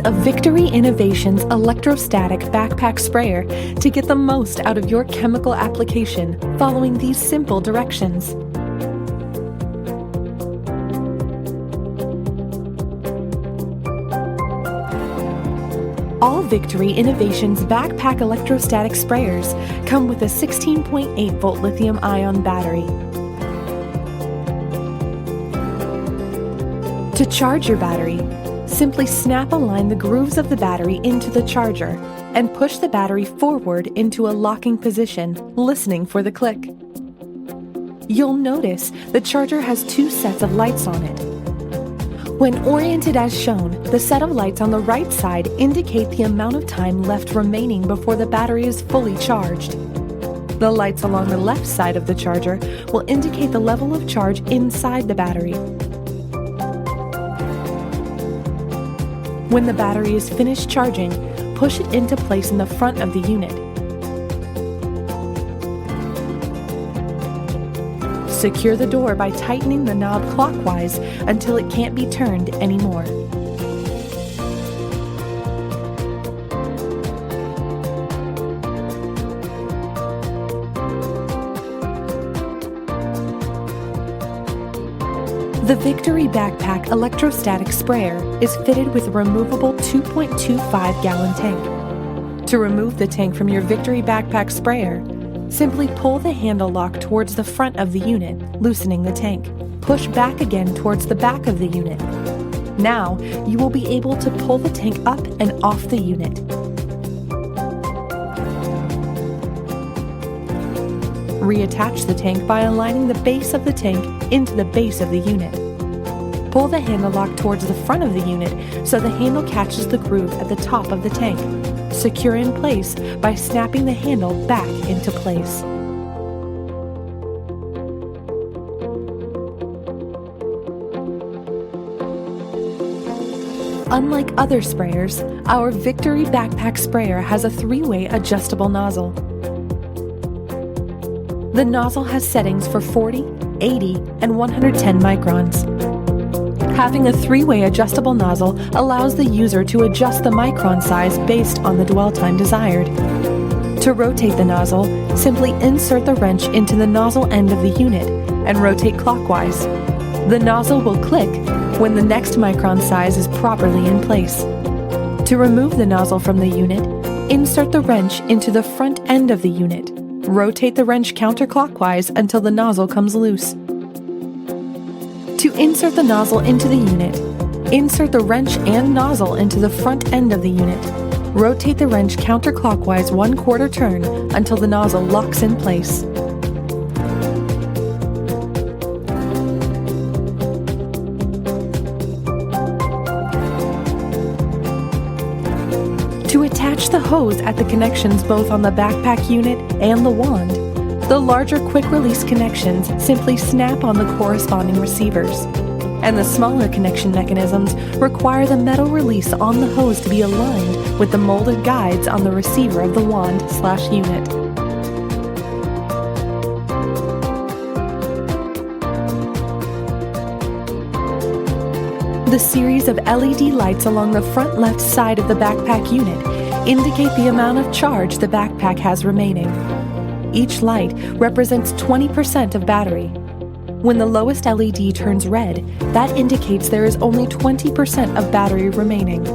a Victory Innovations Electrostatic Backpack Sprayer to get the most out of your chemical application following these simple directions. All Victory Innovations Backpack Electrostatic Sprayers come with a 16.8-volt lithium-ion battery. To charge your battery, simply snap-align the grooves of the battery into the charger and push the battery forward into a locking position, listening for the click. You'll notice the charger has two sets of lights on it. When oriented as shown, the set of lights on the right side indicate the amount of time left remaining before the battery is fully charged. The lights along the left side of the charger will indicate the level of charge inside the battery. When the battery is finished charging, push it into place in the front of the unit. Secure the door by tightening the knob clockwise until it can't be turned anymore. The Victory Backpack Electrostatic Sprayer is fitted with a removable 2.25-gallon tank. To remove the tank from your Victory Backpack Sprayer, simply pull the handle lock towards the front of the unit, loosening the tank. Push back again towards the back of the unit. Now, you will be able to pull the tank up and off the unit. Reattach the tank by aligning the base of the tank into the base of the unit. Pull the handle lock towards the front of the unit so the handle catches the groove at the top of the tank. Secure in place by snapping the handle back into place. Unlike other sprayers, our Victory Backpack Sprayer has a 3-way adjustable nozzle. The nozzle has settings for 40, 80, and 110 microns. Having a 3-way adjustable nozzle allows the user to adjust the micron size based on the dwell time desired. To rotate the nozzle, simply insert the wrench into the nozzle end of the unit and rotate clockwise. The nozzle will click when the next micron size is properly in place. To remove the nozzle from the unit, insert the wrench into the front end of the unit. Rotate the wrench counterclockwise until the nozzle comes loose. To insert the nozzle into the unit, insert the wrench and nozzle into the front end of the unit. Rotate the wrench counterclockwise 1/4 turn until the nozzle locks in place. To attach the hose at the connections both on the backpack unit and the wand, the larger quick-release connections simply snap on the corresponding receivers, and the smaller connection mechanisms require the metal release on the hose to be aligned with the molded guides on the receiver of the wand/unit. The series of LED lights along the front left side of the backpack unit indicate the amount of charge the backpack has remaining. Each light represents 20% of battery. When the lowest LED turns red, that indicates there is only 20% of battery remaining.